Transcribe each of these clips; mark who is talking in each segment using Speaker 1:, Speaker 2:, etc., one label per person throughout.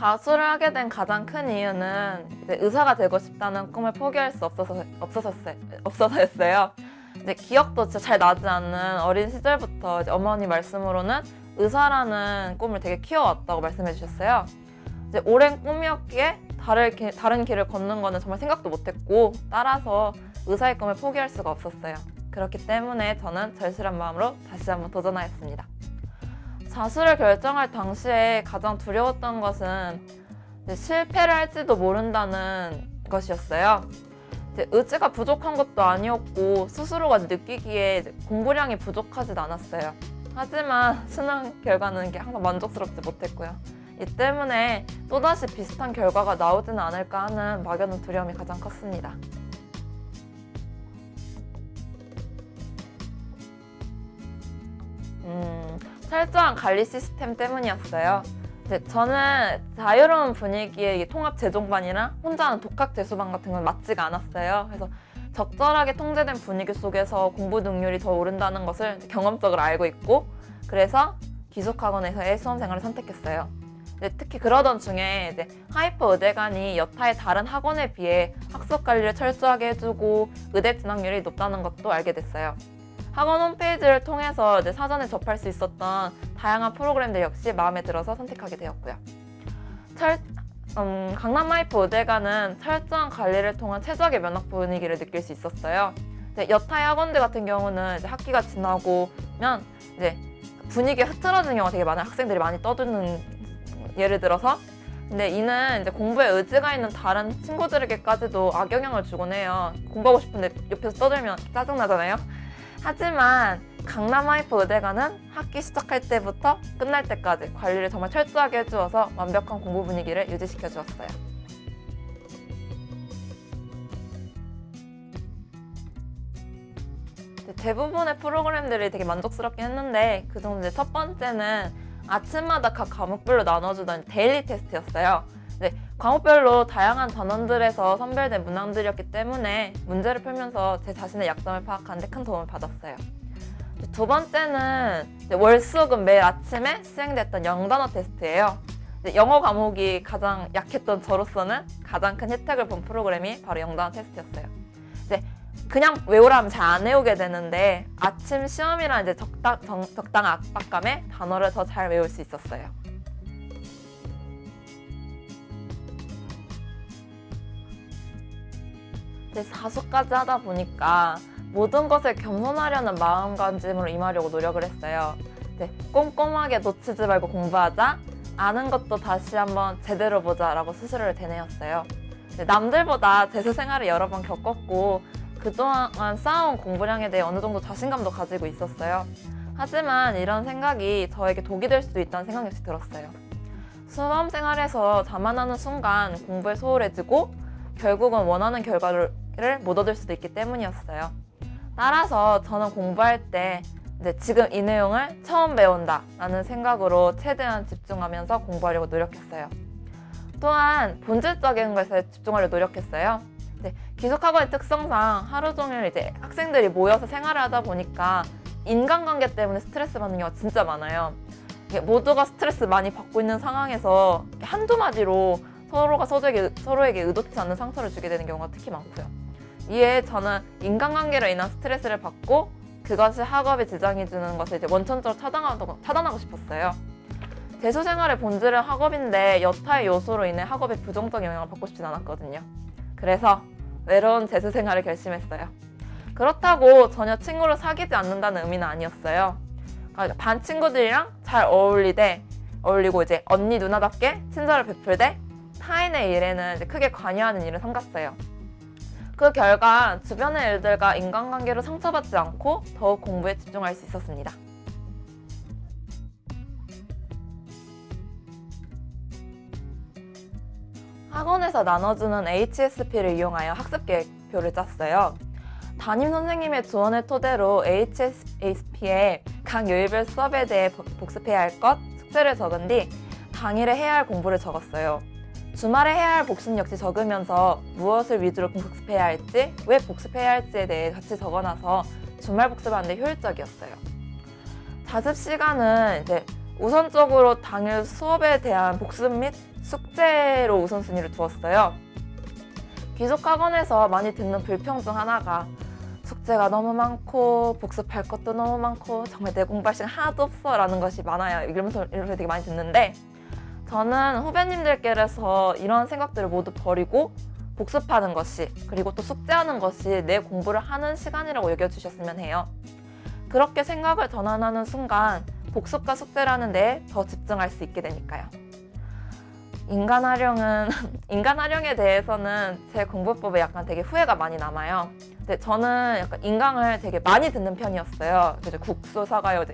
Speaker 1: 자수를 하게 된 가장 큰 이유는 이제 의사가 되고 싶다는 꿈을 포기할 수 없어서였어요. 이제 기억도 진짜 잘 나지 않는 어린 시절부터 이제 어머니 말씀으로는 의사라는 꿈을 되게 키워왔다고 말씀해 주셨어요. 이제 오랜 꿈이었기에 다른 길을 걷는 거는 정말 생각도 못했고, 따라서 의사의 꿈을 포기할 수가 없었어요. 그렇기 때문에 저는 절실한 마음으로 다시 한번 도전하였습니다. 자수를 결정할 당시에 가장 두려웠던 것은 이제 실패를 할지도 모른다는 것이었어요. 이제 의지가 부족한 것도 아니었고 스스로가 느끼기에 공부량이 부족하진 않았어요. 하지만 수능 결과는 항상 만족스럽지 못했고요. 이 때문에 또다시 비슷한 결과가 나오지는 않을까 하는 막연한 두려움이 가장 컸습니다. 철저한 관리 시스템 때문이었어요. 저는 자유로운 분위기의 통합 재종반이랑 혼자 하는 독학 재수반 같은 건 맞지가 않았어요. 그래서 적절하게 통제된 분위기 속에서 공부 능률이 더 오른다는 것을 경험적으로 알고 있고, 그래서 기숙학원에서의 수험 생활을 선택했어요. 특히 그러던 중에 하이퍼 의대간이 여타의 다른 학원에 비해 학습 관리를 철저하게 해주고 의대 진학률이 높다는 것도 알게 됐어요. 학원 홈페이지를 통해서 사전에 접할 수 있었던 다양한 프로그램들 역시 마음에 들어서 선택하게 되었고요. 강남 하이퍼 의대간은 철저한 관리를 통한 최적의 면학 분위기를 느낄 수 있었어요. 여타의 학원들 같은 경우는 학기가 지나고면 분위기가 흐트러지는 경우가 되게 많아요. 학생들이 많이 떠드는, 예를 들어서. 근데 이는 공부에 의지가 있는 다른 친구들에게까지도 악영향을 주곤 해요. 공부하고 싶은데 옆에서 떠들면 짜증나잖아요. 하지만 강남 하이퍼 의대간은 학기 시작할 때부터 끝날 때까지 관리를 정말 철저하게 해주어서 완벽한 공부 분위기를 유지시켜 주었어요. 대부분의 프로그램들이 되게 만족스럽긴 했는데, 그중 첫 번째는 아침마다 각 과목별로 나눠주던 데일리 테스트였어요. 과목별로 다양한 전원들에서 선별된 문항들이었기 때문에 문제를 풀면서 제 자신의 약점을 파악하는 데 큰 도움을 받았어요. 두 번째는 월수금 매일 아침에 수행됐던 영단어 테스트예요. 영어 과목이 가장 약했던 저로서는 가장 큰 혜택을 본 프로그램이 바로 영단어 테스트였어요. 그냥 외우라 하면 잘 안 외우게 되는데 아침 시험이란 적당한 압박감에 단어를 더 잘 외울 수 있었어요. 자수까지 하다 보니까 모든 것을 겸손하려는 마음가짐으로 임하려고 노력을 했어요. 꼼꼼하게 놓치지 말고 공부하자, 아는 것도 다시 한번 제대로 보자 라고 스스로를 되뇌었어요. 남들보다 재수 생활을 여러 번 겪었고 그동안 쌓아온 공부량에 대해 어느 정도 자신감도 가지고 있었어요. 하지만 이런 생각이 저에게 독이 될 수도 있다는 생각이 역시 들었어요. 수험 생활에서 자만하는 순간 공부에 소홀해지고 결국은 원하는 결과를 못 얻을 수도 있기 때문이었어요. 따라서 저는 공부할 때 지금 이 내용을 처음 배운다 라는 생각으로 최대한 집중하면서 공부하려고 노력했어요. 또한 본질적인 것에 집중하려고 노력했어요. 기숙학원의 특성상 하루 종일 학생들이 모여서 생활을 하다 보니까 인간관계 때문에 스트레스 받는 경우가 진짜 많아요. 모두가 스트레스 많이 받고 있는 상황에서 한두 마디로 서로가 서로에게 의도치 않는 상처를 주게 되는 경우가 특히 많고요. 이에 저는 인간관계로 인한 스트레스를 받고 그것이 학업에 지장이 주는 것을 원천적으로 차단하고 싶었어요. 재수 생활의 본질은 학업인데 여타의 요소로 인해 학업에 부정적 영향을 받고 싶진 않았거든요. 그래서 외로운 재수 생활을 결심했어요. 그렇다고 전혀 친구를 사귀지 않는다는 의미는 아니었어요. 반 친구들이랑 잘 어울리고 언니 누나답게 친절을 베풀되 타인의 일에는 크게 관여하는 일을 삼갔어요. 그 결과 주변의 일들과 인간관계로 상처받지 않고 더욱 공부에 집중할 수 있었습니다. 학원에서 나눠주는 HSP를 이용하여 학습계획표를 짰어요. 담임 선생님의 조언을 토대로 HSP에 각 요일별 수업에 대해 복습해야 할 것, 숙제를 적은 뒤 당일에 해야 할 공부를 적었어요. 주말에 해야 할 복습 역시 적으면서 무엇을 위주로 복습해야 할지, 왜 복습해야 할지에 대해 같이 적어놔서 주말 복습하는 데 효율적이었어요. 자습 시간은 우선적으로 당일 수업에 대한 복습 및 숙제로 우선순위를 두었어요. 기숙학원에서 많이 듣는 불평 중 하나가 숙제가 너무 많고 복습할 것도 너무 많고 정말 내 공부할 시간 하나도 없어 라는 것이 많아요. 이러면서 되게 많이 듣는데, 저는 후배님들께서 이런 생각들을 모두 버리고 복습하는 것이, 그리고 또 숙제하는 것이 내 공부를 하는 시간이라고 여겨주셨으면 해요. 그렇게 생각을 전환하는 순간 복습과 숙제라는 데에 더 집중할 수 있게 되니까요. 인간활용에 대해서는 제 공부법에 약간 되게 후회가 많이 남아요. 근데 저는 약간 인강을 되게 많이 듣는 편이었어요. 그래서 국수, 사과요,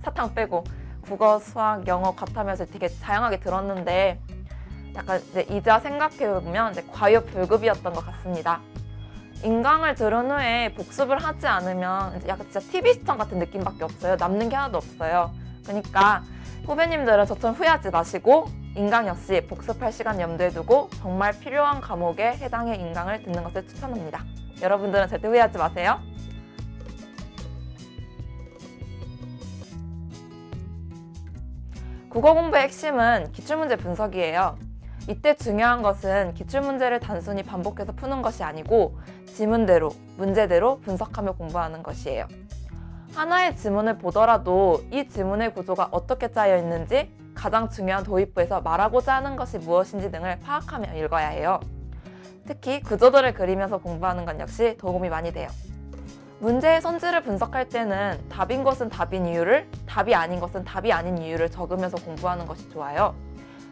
Speaker 1: 사탕 빼고 국어, 수학, 영어, 과탐에서 되게 다양하게 들었는데, 약간 이제 생각해보면 과유불급이었던 것 같습니다. 인강을 들은 후에 복습을 하지 않으면 이제 약간 진짜 TV 시청 같은 느낌밖에 없어요. 남는 게 하나도 없어요. 그러니까 후배님들은 저처럼 후회하지 마시고 인강 역시 복습할 시간 염두에 두고 정말 필요한 과목에 해당의 인강을 듣는 것을 추천합니다. 여러분들은 절대 후회하지 마세요. 국어 공부의 핵심은 기출문제 분석이에요. 이때 중요한 것은 기출문제를 단순히 반복해서 푸는 것이 아니고 지문대로, 문제대로 분석하며 공부하는 것이에요. 하나의 지문을 보더라도 이 지문의 구조가 어떻게 짜여 있는지, 가장 중요한 도입부에서 말하고자 하는 것이 무엇인지 등을 파악하며 읽어야 해요. 특히 구조도를 그리면서 공부하는 건 역시 도움이 많이 돼요. 문제의 성질을 분석할 때는 답인 것은 답인 이유를, 답이 아닌 것은 답이 아닌 이유를 적으면서 공부하는 것이 좋아요.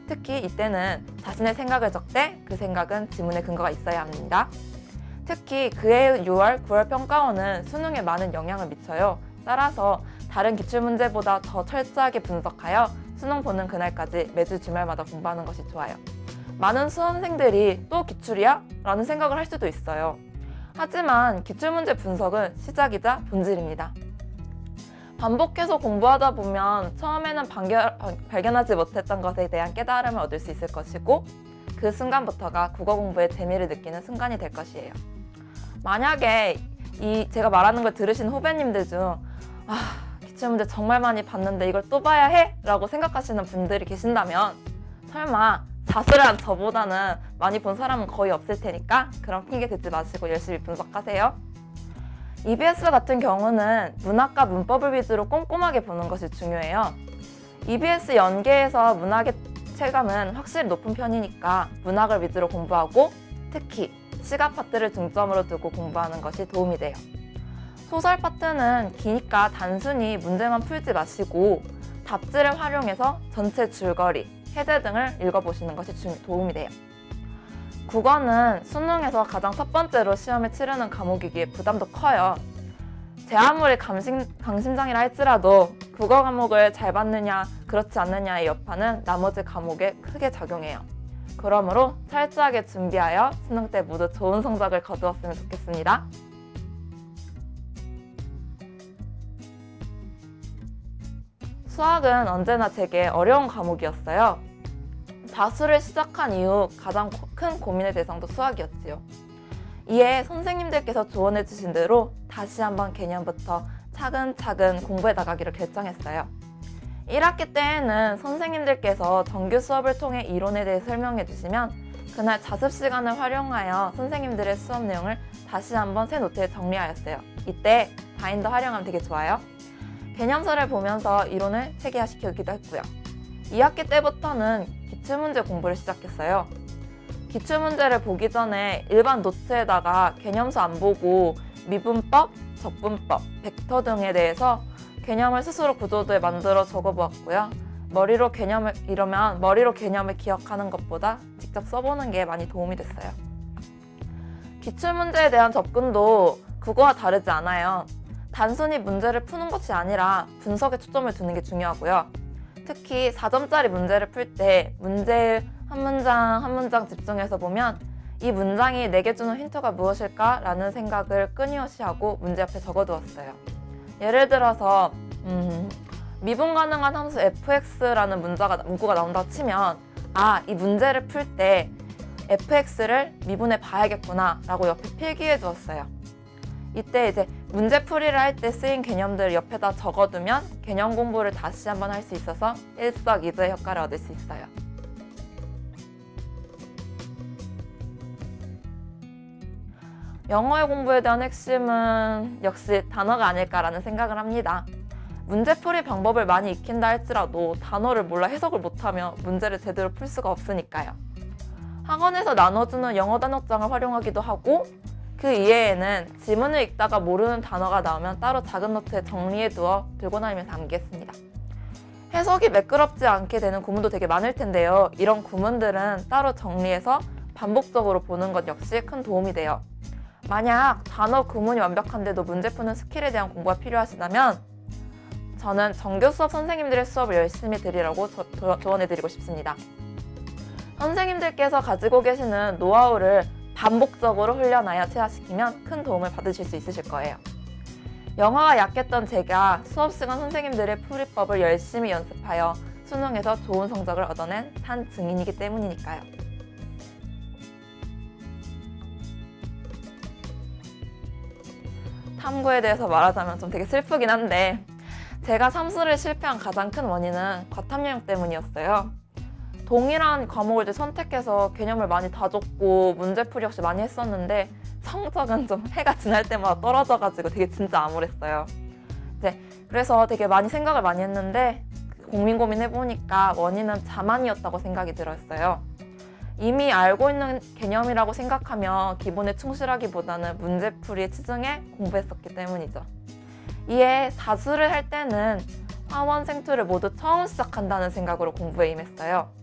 Speaker 1: 특히 이때는 자신의 생각을 적되 그 생각은 지문에 근거가 있어야 합니다. 특히 그해 6월, 9월 평가원은 수능에 많은 영향을 미쳐요. 따라서 다른 기출문제보다 더 철저하게 분석하여 수능 보는 그날까지 매주 주말마다 공부하는 것이 좋아요. 많은 수험생들이 또 기출이야? 라는 생각을 할 수도 있어요. 하지만 기출문제 분석은 시작이자 본질입니다. 반복해서 공부하다 보면 처음에는 발견하지 못했던 것에 대한 깨달음을 얻을 수 있을 것이고, 그 순간부터가 국어 공부의 재미를 느끼는 순간이 될 것이에요. 만약에 제가 말하는 걸 들으신 후배님들 중 기출문제 정말 많이 봤는데 이걸 또 봐야 해? 라고 생각하시는 분들이 계신다면, 설마 자수한 저보다는 많이 본 사람은 거의 없을 테니까 그런 핑계 대지 마시고 열심히 분석하세요. EBS 같은 경우는 문학과 문법을 위주로 꼼꼼하게 보는 것이 중요해요. EBS 연계에서 문학의 체감은 확실히 높은 편이니까 문학을 위주로 공부하고, 특히 시각 파트를 중점으로 두고 공부하는 것이 도움이 돼요. 소설 파트는 기니까 단순히 문제만 풀지 마시고 답지를 활용해서 전체 줄거리, 해제 등을 읽어보시는 것이 도움이 돼요. 국어는 수능에서 가장 첫 번째로 시험을 치르는 과목이기에 부담도 커요. 제 아무리 강심장이라 할지라도 국어 과목을 잘 봤느냐 그렇지 않느냐의 여파는 나머지 과목에 크게 작용해요. 그러므로 철저하게 준비하여 수능 때 모두 좋은 성적을 거두었으면 좋겠습니다. 수학은 언제나 제게 어려운 과목이었어요. 자수를 시작한 이후 가장 큰 고민의 대상도 수학이었지요. 이에 선생님들께서 조언해 주신 대로 다시 한번 개념부터 차근차근 공부해 나가기로 결정했어요. 1학기 때에는 선생님들께서 정규 수업을 통해 이론에 대해 설명해 주시면 그날 자습 시간을 활용하여 선생님들의 수업 내용을 다시 한번 새 노트에 정리하였어요. 이때 바인더 활용하면 되게 좋아요. 개념서를 보면서 이론을 체계화시키기도 했고요. 2학기 때부터는 기출문제 공부를 시작했어요. 기출문제를 보기 전에 일반 노트에다가 개념서 안 보고 미분법, 적분법, 벡터 등에 대해서 개념을 스스로 구조도에 만들어 적어보았고요. 머리로 개념을 기억하는 것보다 직접 써보는 게 많이 도움이 됐어요. 기출문제에 대한 접근도 국어와 다르지 않아요. 단순히 문제를 푸는 것이 아니라 분석에 초점을 두는 게 중요하고요. 특히 4점짜리 문제를 풀 때 문제의 한 문장 한 문장 집중해서 보면 이 문장이 내게 주는 힌트가 무엇일까? 라는 생각을 끊임없이 하고 문제 앞에 적어두었어요. 예를 들어서 미분 가능한 함수 fx라는 문구가 나온다고 치면 이 문제를 풀 때 fx를 미분해 봐야겠구나 라고 옆에 필기해 두었어요. 이때 이제 문제풀이를 할 때 쓰인 개념들을 옆에다 적어두면 개념 공부를 다시 한번 할 수 있어서 일석이조의 효과를 얻을 수 있어요. 영어의 공부에 대한 핵심은 역시 단어가 아닐까라는 생각을 합니다. 문제풀이 방법을 많이 익힌다 할지라도 단어를 몰라 해석을 못하면 문제를 제대로 풀 수가 없으니까요. 학원에서 나눠주는 영어 단어장을 활용하기도 하고 그 이외에는 지문을 읽다가 모르는 단어가 나오면 따로 작은 노트에 정리해두어 들고 다니면서 암기했습니다. 해석이 매끄럽지 않게 되는 구문도 되게 많을 텐데요. 이런 구문들은 따로 정리해서 반복적으로 보는 것 역시 큰 도움이 돼요. 만약 단어 구문이 완벽한데도 문제 푸는 스킬에 대한 공부가 필요하시다면 저는 정규 수업 선생님들의 수업을 열심히 들으라고 조언해드리고 싶습니다. 선생님들께서 가지고 계시는 노하우를 반복적으로 훈련하여 체화시키면 큰 도움을 받으실 수 있으실 거예요. 영어가 약했던 제가 수업 시간 선생님들의 풀이법을 열심히 연습하여 수능에서 좋은 성적을 얻어낸 산 증인이기 때문이니까요. 탐구에 대해서 말하자면 좀 되게 슬프긴 한데 제가 삼수를 실패한 가장 큰 원인은 과탐유형 때문이었어요. 동일한 과목을 이제 선택해서 개념을 많이 다졌고 문제풀이 역시 많이 했었는데 성적은 좀 해가 지날 때마다 떨어져가지고 되게 진짜 암울했어요. 그래서 되게 많이 생각을 많이 했는데 고민해보니까 원인은 자만이었다고 생각이 들었어요. 이미 알고 있는 개념이라고 생각하며 기본에 충실하기보다는 문제풀이에 치중해 공부했었기 때문이죠. 이에 사수를 할 때는 하원 생투를 모두 처음 시작한다는 생각으로 공부에 임했어요.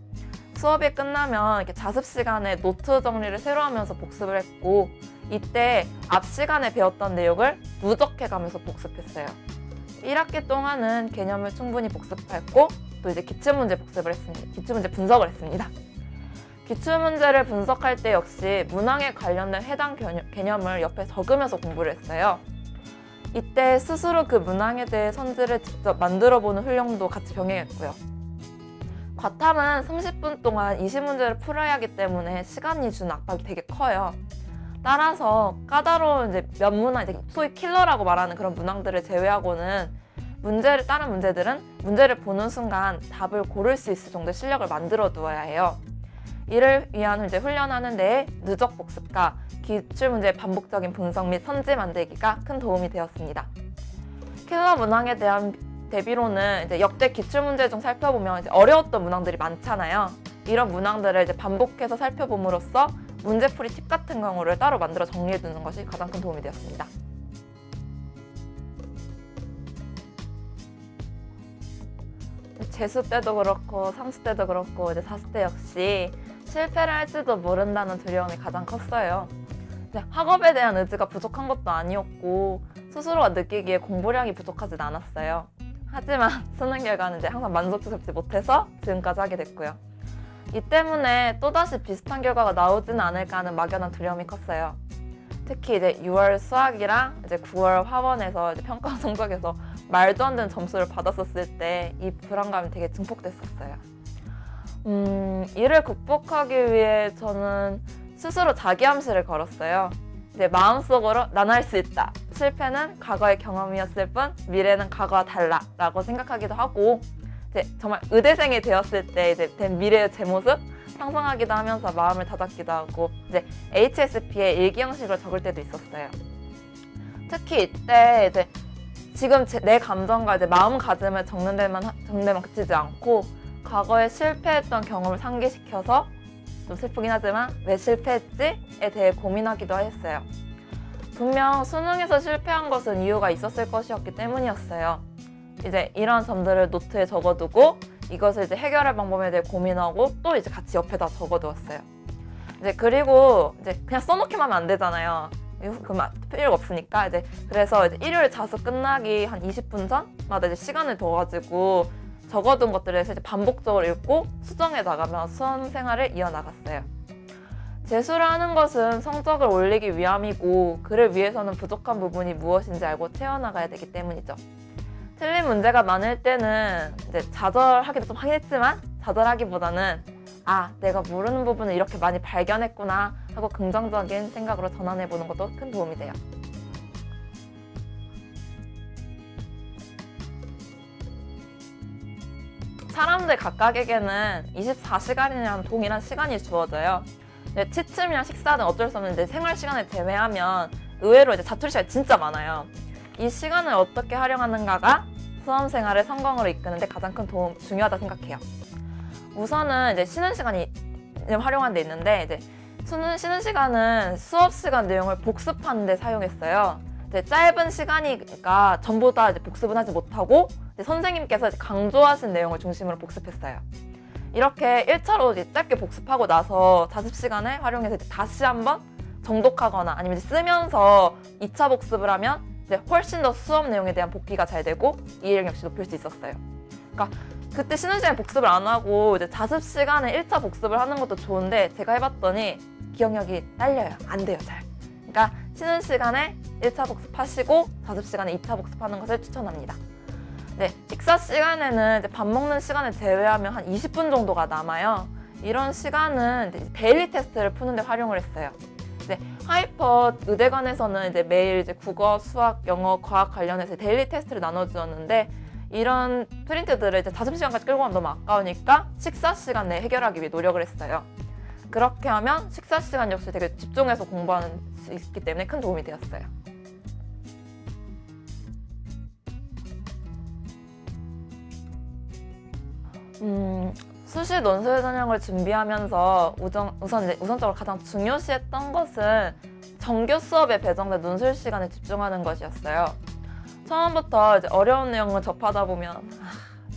Speaker 1: 수업이 끝나면 이렇게 자습 시간에 노트 정리를 새로 하면서 복습을 했고 이때 앞 시간에 배웠던 내용을 누적해가면서 복습했어요. 1학기 동안은 개념을 충분히 복습했고 또 이제 기출문제 복습을 했습니다. 기출문제 분석을 했습니다. 기출문제를 분석할 때 역시 문항에 관련된 해당 개념을 옆에 적으면서 공부를 했어요. 이때 스스로 그 문항에 대해 선지를 직접 만들어보는 훈련도 같이 병행했고요. 과탐은 30분 동안 20문제를 풀어야 하기 때문에 시간이 주는 압박이 되게 커요. 따라서 까다로운 이제 몇 문항, 소위 킬러라고 말하는 그런 문항들을 제외하고는 다른 문제들은 문제를 보는 순간 답을 고를 수 있을 정도의 실력을 만들어 두어야 해요. 이를 위한 이제 훈련하는 데에 누적 복습과 기출문제의 반복적인 분석 및 선지 만들기가 큰 도움이 되었습니다. 킬러 문항에 대한 대비로는 이제 역대 기출문제 중 살펴보면 이제 어려웠던 문항들이 많잖아요. 이런 문항들을 이제 반복해서 살펴봄으로써 문제풀이 팁 같은 경우를 따로 만들어 정리해 두는 것이 가장 큰 도움이 되었습니다. 재수 때도 그렇고 삼수 때도 그렇고 이제 사수 때 역시 실패를 할지도 모른다는 두려움이 가장 컸어요. 학업에 대한 의지가 부족한 것도 아니었고 스스로가 느끼기에 공부량이 부족하진 않았어요. 하지만 수능 결과는 이제 항상 만족스럽지 못해서 지금까지 하게 됐고요. 이 때문에 또다시 비슷한 결과가 나오지는 않을까 하는 막연한 두려움이 컸어요. 특히 이제 6월 수학이랑 이제 9월 화원에서 이제 평가 성적에서 말도 안 되는 점수를 받았었을 때 이 불안감이 되게 증폭됐었어요. 이를 극복하기 위해 저는 스스로 자기암시를 걸었어요. 이제 마음속으로 난 할 수 있다. 실패는 과거의 경험이었을 뿐 미래는 과거와 달라 라고 생각하기도 하고 이제 정말 의대생이 되었을 때 이제 된 미래의 제 모습 상상하기도 하면서 마음을 다잡기도 하고 이제 HSP에 일기 형식으로 적을 때도 있었어요. 특히 이때 이제 지금 내 감정과 이제 마음가짐을 적는 데만 그치지 않고 과거에 실패했던 경험을 상기시켜서 좀 슬프긴 하지만 왜 실패했지에 대해 고민하기도 했어요. 분명 수능에서 실패한 것은 이유가 있었을 것이었기 때문이었어요. 이제 이런 점들을 노트에 적어두고 이것을 이제 해결할 방법에 대해 고민하고 또 이제 같이 옆에다 적어두었어요. 그리고 이제 그냥 써놓기만 하면 안 되잖아요. 그럼 필요가 없으니까 그래서 일요일 자수 끝나기 한 20분 전마다 이제 시간을 둬가지고 적어둔 것들을 이제 반복적으로 읽고 수정해 나가며 수험 생활을 이어나갔어요. 재수를 하는 것은 성적을 올리기 위함이고 그를 위해서는 부족한 부분이 무엇인지 알고 채워나가야 되기 때문이죠. 틀린 문제가 많을 때는 이제 좌절하기도 좀 하긴 했지만 좌절하기보다는 내가 모르는 부분을 이렇게 많이 발견했구나 하고 긍정적인 생각으로 전환해보는 것도 큰 도움이 돼요. 사람들 각각에게는 24시간이라는 동일한 시간이 주어져요. 취침이나 식사 등 어쩔 수 없는 이제 생활 시간을 제외하면 의외로 이제 자투리 시간이 진짜 많아요. 이 시간을 어떻게 활용하는가가 수험 생활을 성공으로 이끄는데 가장 큰 도움, 중요하다 생각해요. 우선은 이제 쉬는 시간이 활용한 데 있는데, 이제 쉬는 시간은 수업 시간 내용을 복습하는 데 사용했어요. 이제 짧은 시간이니까 전부 다 이제 복습은 하지 못하고 이제 선생님께서 이제 강조하신 내용을 중심으로 복습했어요. 이렇게 1차로 이제 짧게 복습하고 나서 자습 시간에 활용해서 이제 다시 한번 정독하거나 아니면 이제 쓰면서 2차 복습을 하면 이제 훨씬 더 수업 내용에 대한 복기가 잘 되고 이해력 역시 높일 수 있었어요. 그러니까 그때 쉬는 시간에 복습을 안 하고 이제 자습 시간에 1차 복습을 하는 것도 좋은데, 제가 해봤더니 기억력이 딸려요. 안 돼요, 잘. 그러니까 쉬는 시간에 1차 복습하시고 자습 시간에 2차 복습하는 것을 추천합니다. 네, 식사 시간에는 이제 밥 먹는 시간을 제외하면 한 20분 정도가 남아요. 이런 시간은 이제 데일리 테스트를 푸는 데 활용을 했어요. 네, 하이퍼 의대관에서는 이제 매일 이제 국어, 수학, 영어, 과학 관련해서 데일리 테스트를 나눠주었는데, 이런 프린트들을 이제 자습 시간까지 끌고 가면 너무 아까우니까 식사 시간 내에 해결하기 위해 노력을 했어요. 그렇게 하면 식사 시간 역시 되게 집중해서 공부할 수 있기 때문에 큰 도움이 되었어요. 수시 논술 전형을 준비하면서 우선적으로 가장 중요시했던 것은 정규 수업에 배정된 논술 시간에 집중하는 것이었어요. 처음부터 이제 어려운 내용을 접하다 보면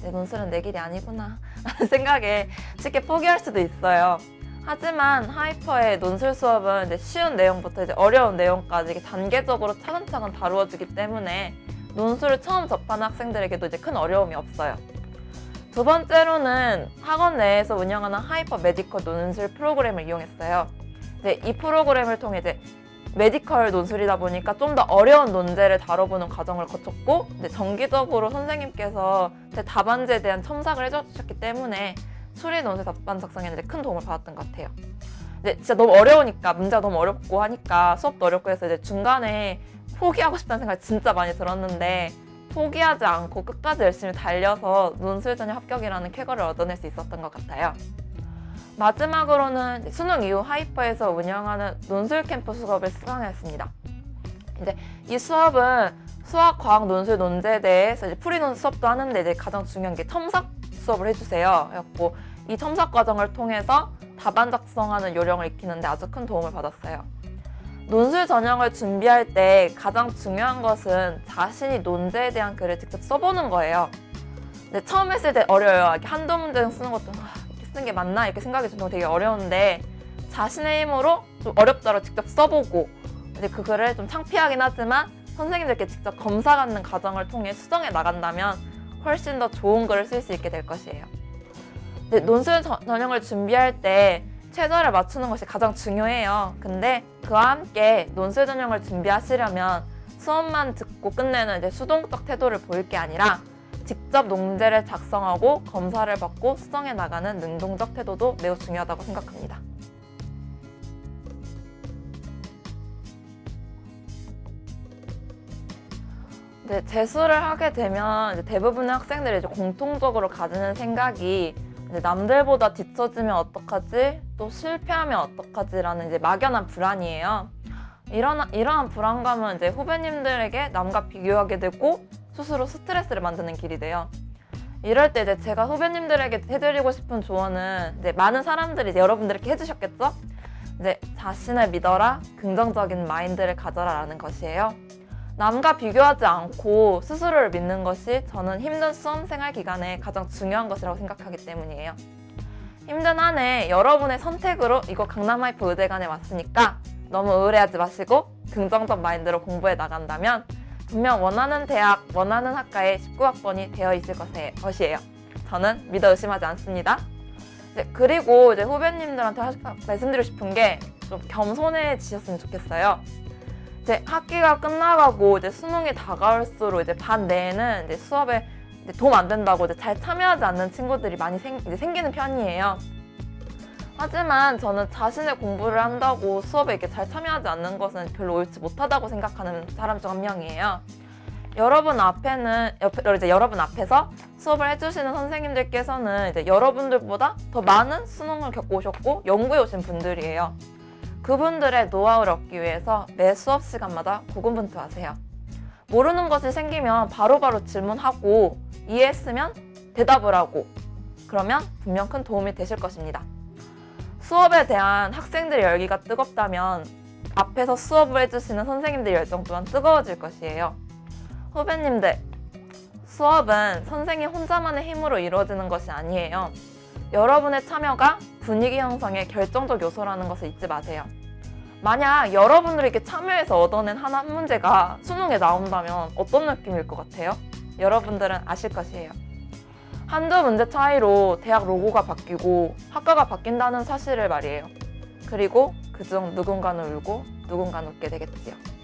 Speaker 1: 내 논술은 내 길이 아니구나 라는 생각에 쉽게 포기할 수도 있어요. 하지만 하이퍼의 논술 수업은 이제 쉬운 내용부터 이제 어려운 내용까지 이렇게 단계적으로 차근차근 다루어주기 때문에 논술을 처음 접하는 학생들에게도 이제 큰 어려움이 없어요. 두 번째로는 학원 내에서 운영하는 하이퍼 메디컬 논술 프로그램을 이용했어요. 이 프로그램을 통해 이제 메디컬 논술이다 보니까 좀 더 어려운 논제를 다뤄보는 과정을 거쳤고, 정기적으로 선생님께서 제 답안지에 대한 첨삭을 해주셨기 때문에 수리 논술 답안 작성에는 큰 도움을 받았던 것 같아요. 진짜 너무 어려우니까, 문제가 너무 어렵고 하니까 수업도 어렵고 해서 이제 중간에 포기하고 싶다는 생각이 진짜 많이 들었는데, 포기하지 않고 끝까지 열심히 달려서 논술 전형 합격이라는 쾌거를 얻어낼 수 있었던 것 같아요. 마지막으로는 수능 이후 하이퍼에서 운영하는 논술 캠프 수업을 수강했습니다. 이 수업은 수학, 과학, 논술, 논제에 대해서 풀이 논술 수업도 하는데 이제 가장 중요한 게 첨삭 수업을 해주세요. 그래갖고 이 첨삭 과정을 통해서 답안 작성하는 요령을 익히는 데 아주 큰 도움을 받았어요. 논술 전형을 준비할 때 가장 중요한 것은 자신이 논제에 대한 글을 직접 써보는 거예요. 근데 처음 했을 때 어려워요. 이렇게 한두 문제 쓰는 것도 이렇게 쓰는 게 맞나? 이렇게 생각이 들면 되게 어려운데, 자신의 힘으로 좀 어렵더라도 직접 써보고 이제 그 글을 좀 창피하긴 하지만 선생님들께 직접 검사 받는 과정을 통해 수정해 나간다면 훨씬 더 좋은 글을 쓸 수 있게 될 것이에요. 논술 전형을 준비할 때 최저를 맞추는 것이 가장 중요해요. 근데 그와 함께 논술 전형을 준비하시려면 수업만 듣고 끝내는 이제 수동적 태도를 보일 게 아니라 직접 논제를 작성하고 검사를 받고 수정해 나가는 능동적 태도도 매우 중요하다고 생각합니다. 재수를 하게 되면 이제 대부분의 학생들이 이제 공통적으로 가지는 생각이 이제 남들보다 뒤처지면 어떡하지? 또 실패하면 어떡하지?라는 이제 막연한 불안이에요. 이러한 불안감은 이제 후배님들에게 남과 비교하게 되고 스스로 스트레스를 만드는 길이 돼요. 이럴 때 이제 제가 후배님들에게 해드리고 싶은 조언은 이제 많은 사람들이 이제 여러분들께 해주셨겠죠? 이제 자신을 믿어라, 긍정적인 마인드를 가져라라는 것이에요. 남과 비교하지 않고 스스로를 믿는 것이 저는 힘든 수험생활 기간에 가장 중요한 것이라고 생각하기 때문이에요. 힘든 한 해 여러분의 선택으로 이곳 강남하이퍼 의대관에 왔으니까 너무 우울해하지 마시고 긍정적 마인드로 공부해 나간다면 분명 원하는 대학, 원하는 학과에 19학번이 되어 있을 것이에요. 저는 믿어 의심하지 않습니다. 그리고 이제 후배님들한테 말씀드리고 싶은 게 좀 겸손해지셨으면 좋겠어요. 이제 학기가 끝나가고 이제 수능이 다가올수록 이제 반 내에는 이제 수업에 도움 안 된다고 이제 잘 참여하지 않는 친구들이 많이 생기는 편이에요. 하지만 저는 자신의 공부를 한다고 수업에 이렇게 잘 참여하지 않는 것은 별로 옳지 못하다고 생각하는 사람 중 한 명이에요. 여러분 앞에서 수업을 해주시는 선생님들께서는 이제 여러분들보다 더 많은 수능을 겪어오셨고 연구해 오신 분들이에요. 그분들의 노하우를 얻기 위해서 매 수업 시간마다 고군분투하세요. 모르는 것이 생기면 바로바로 질문하고 이해했으면 대답을 하고 그러면 분명 큰 도움이 되실 것입니다. 수업에 대한 학생들의 열기가 뜨겁다면 앞에서 수업을 해주시는 선생님들의 열정 또한 뜨거워질 것이에요. 후배님들, 수업은 선생님 혼자만의 힘으로 이루어지는 것이 아니에요. 여러분의 참여가 분위기 형성의 결정적 요소라는 것을 잊지 마세요. 만약 여러분들이 이렇게 참여해서 얻어낸 한 문제가 수능에 나온다면 어떤 느낌일 것 같아요? 여러분들은 아실 것이에요. 한두 문제 차이로 대학 로고가 바뀌고 학과가 바뀐다는 사실을 말이에요. 그리고 그중 누군가는 울고 누군가는 웃게 되겠지요.